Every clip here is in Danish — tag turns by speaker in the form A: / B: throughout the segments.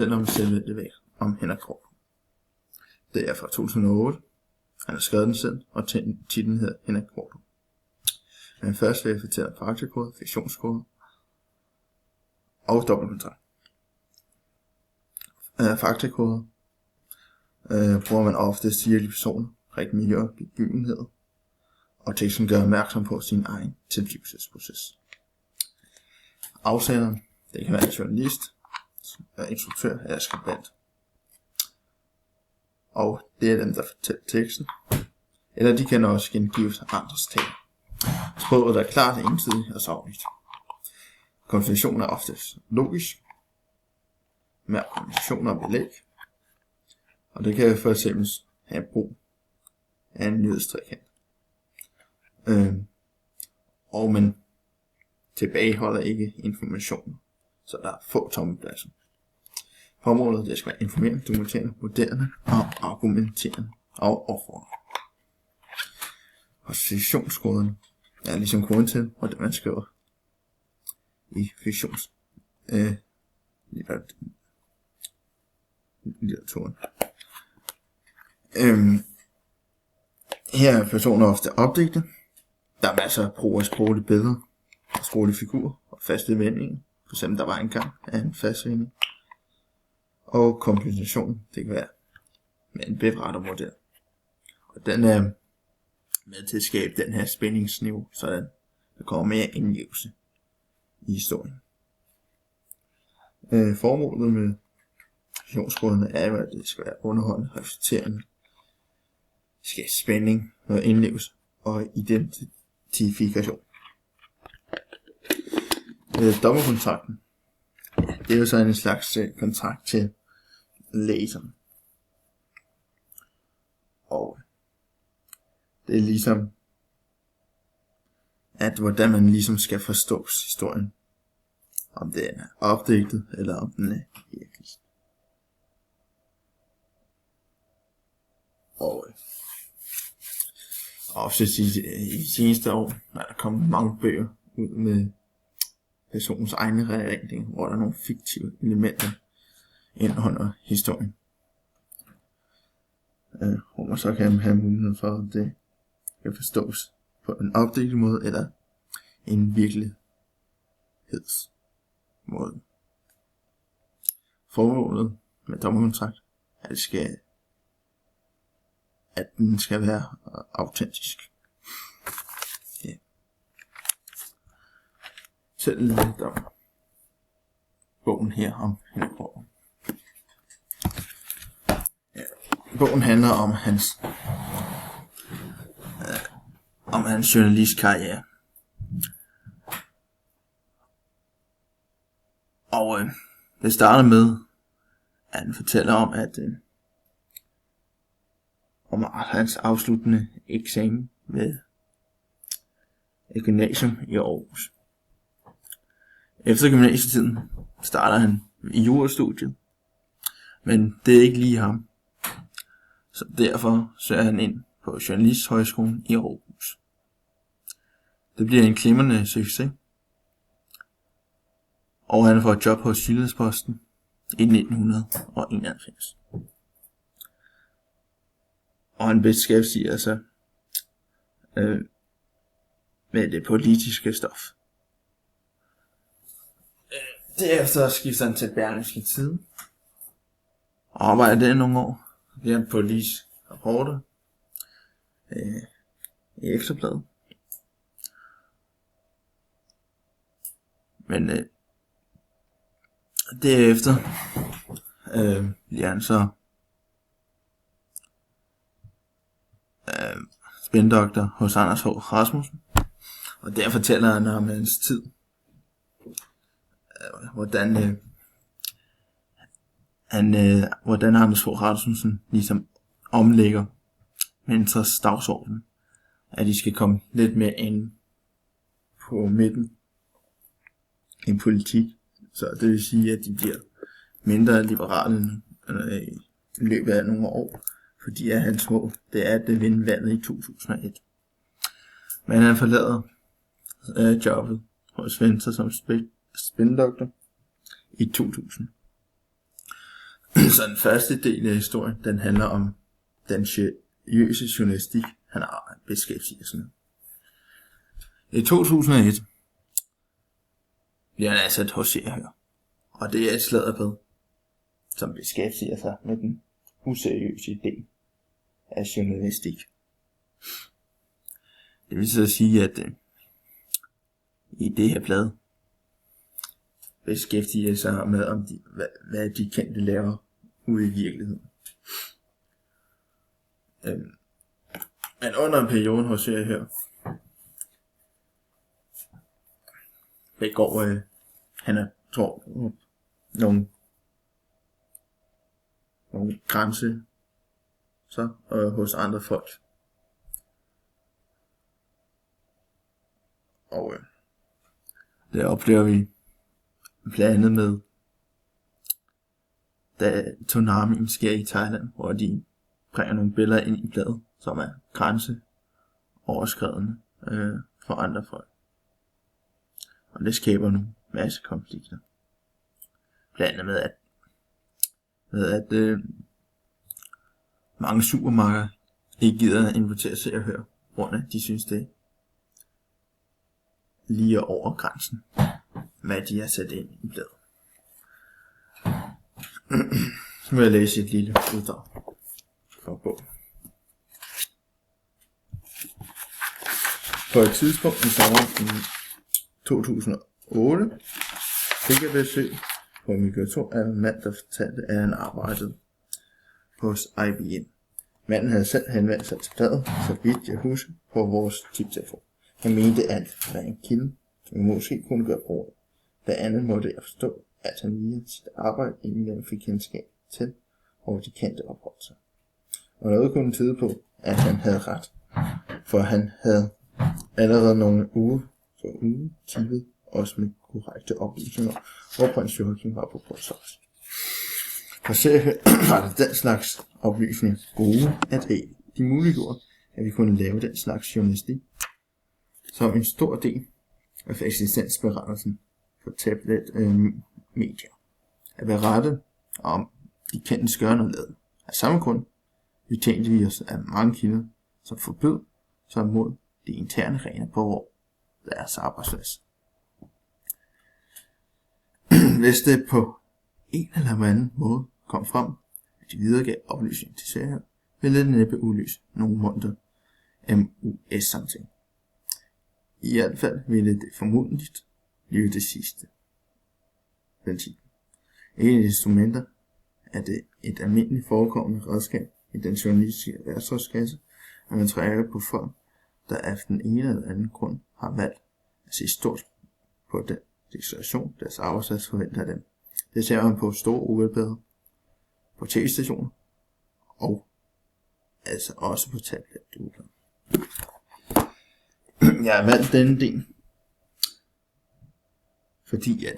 A: selvom selve det væk om Henrik Qvortrup. Det er fra 2008. Han har skrevet den selv, og titlen hedder Henrik Qvortrup. Men først vil jeg fortælle om faktakode, fiktionskode og dobbeltkontrakt. Faktakoder bruger man ofte sirlige personer, rigtig miljø og begivenheder, og teksten gør opmærksom på sin egen tilblivelsesproces. Afsenderen, det kan være en journalist, instruktør eller skribent. Og det er dem, der fortæller teksten. Eller de kan også gengives af andres tekst. Sproget er klart, entydigt og sagligt. Konventionen er oftest logisk, med argumentationer og belæg. Og det kan for eksempel have brug af en nyhedstrækant. Og man tilbageholder ikke informationer, så der er få tomme pladser. Formålet det skal være informerende, dokumenterende, vurderende og argumenterende og opfordrende. Positionskoderne er ligesom koden til, hvordan man skriver i litteraturen. Her er personer ofte opdigtet. Der er masser af brug af sproglige billeder, sproglige figurer og faste vendinger. For eksempel der var engang af en fast vending. Og kompensation, det kan være med en berettermodel. Og den er med til at skabe den her spændingsniveau, så der kommer mere indlevelse i historien. Formålet med fiktionskoderne er jo, at det skal være underholdende, reflekterende, skabe spænding, noget indlevelse og identifikation. Dobbeltkontrakten, det er jo så en slags kontrakt til læseren. Og det er ligesom, at hvordan man ligesom skal forstå historien. Om den er opdigtet, eller om den er virkelig. Og ofte i de seneste år, når der kommer mange bøger ud med personens egne reagering, hvor der er nogle fiktive elementer ind under historien. Hvor man så kan have mulighed for, at det kan forstås på en opdigtet måde, eller en virkelighedsmåde. Formålet med dobbeltkontrakt er, at den skal være autentisk. Ja. Selv lidt om bogen her om Henrik Qvortrup. Ja. Bogen handler om hans journalistkarriere. Og det starter med, at han fortæller om hans afsluttende eksamen ved et gymnasium i Aarhus. Efter gymnasietiden starter han i jurastudiet, men det er ikke lige ham. Så derfor søger han ind på Journalisthøjskolen i Aarhus. Det bliver en glimrende succes, og han får et job hos Jyllands-Posten i 1991. Og han beskæftiger sig med det politiske stof. Derefter skifter han til Berlingske Tidende og arbejder der nogle år. Så bliver han politisk reporter i Ekstra Bladet. Men derefter bliver han så spindoktor hos Anders H. Rasmussen, og der fortæller han om hans tid, hvordan Anders H. Rasmussen ligesom omlægger menneskers dagsorden, at de skal komme lidt mere ind på midten i politik, så det vil sige, at de bliver mindre liberale i løbet af nogle år, fordi at hans mål, det er at vinde valget i 2001. Men han forlader jobbet hos Venstre som spindoktor i 2000. Så den første del af historien, den handler om den seriøse journalistik, han har beskæftiget sig med. I 2001 bliver han ansat hos Se og Hør, og det er et sladderbad, som beskæftiger sig med den useriøse del af journalistik. Det vil så sige, at i det her blad beskæftiger sig med, om hvad de kendte laver ude i virkeligheden. Men under en periode hos Se og Hør begår han er tror nogle grænse så hos andre folk. Og det oplever vi blandt andet med, da tsunamien sker i Thailand, hvor de bringer nogle billeder ind i bladet, som er grænseoverskridende for andre folk. Og det skaber nogle masse konflikter. Blandt andet med at mange supermarkeder ikke gider at invitere Se og Hør, grund af de synes det lige over grænsen, hvad de har sat ind i bladet. Nu vil jeg læse et lille uddrag fra bogen. På et tidspunkt i sommeren 2008 fik jeg besøg på mit kontor af en mand, der fortalte, at han arbejdede hos IBM. Manden havde selv henvendt sig til bladet, så vidt jeg husker, på vores tiptelefon. Han mente, at det var en kilde, som vi måske kunne gøre brug af. Blandt andet måtte jeg forstå, at han via sit arbejde indimellem fik kendskab til, hvor de kendte opholdt sig. Og noget kunne tyde på, at han havde ret, for han havde allerede nogle uger tippet os med korrekte oplysninger, hvor prins Joachim var på Portsmouth. For selv var det den slags oplysninger gode at have. De muliggjorde, at vi kunne lave den slags journalistik, som en stor del af eksistensberettelsen for tablet-medier. At berette om de kendte skørne og laden. Af samme grund betjente vi os af mange kilder, som forbød sig mod de interne regler på deres arbejdsplads. Hvis det på en eller anden måde kom frem, at de videregav oplysning til serier, ville det næppe udløse nogle måneder MUS-samtale. I hvert fald ville det formodentlig blive det sidste ventil. Et af de instrumenter er det et almindeligt forekommende redskab i den journalistiske værktøjskasse, at man trækker på folk, der af den ene eller anden grund har valgt at se stort på den deklaration, deres arbejdsplads forventer af dem. Det ser man på store uvedblader, på tv-stationer og altså også på tablet-ugeblader. Jeg har valgt denne del, fordi at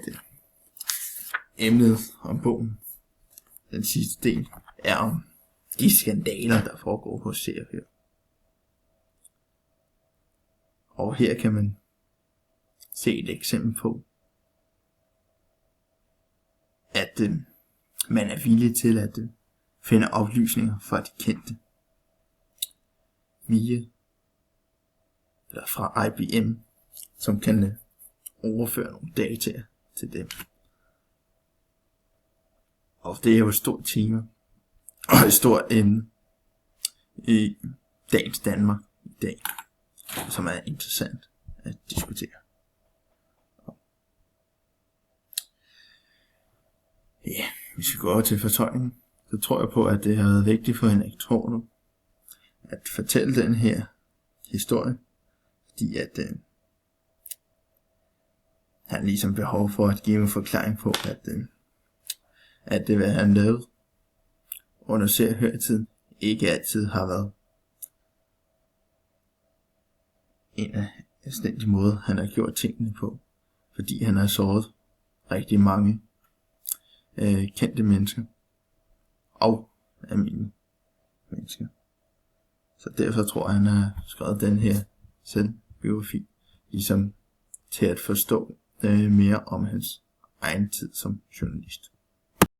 A: emnet om bogen, den sidste del, er om de skandaler, der foregår hos Se og Hør. Og her kan man se et eksempel på, at man er villig til at finde oplysninger fra de kendte fra IBM, som kan overføre nogle data til dem. Og det er jo et stort tema og et stort emne i dagens Danmark i dag, som er interessant at diskutere. Ja, hvis vi går over til fortolkningen, så tror jeg på, at det har været vigtigt for Henrik Thorne at fortælle den her historie, fordi at han ligesom behov for at give en forklaring på, at det, hvad han lavede under Se og Hør-tiden, ikke altid har været en af de måder, han har gjort tingene på, fordi han har såret rigtig mange kendte mennesker og almindelige mennesker. Så derfor tror jeg, han har skrevet den her selvbiografi, ligesom til at forstå mere om hans egen tid som journalist.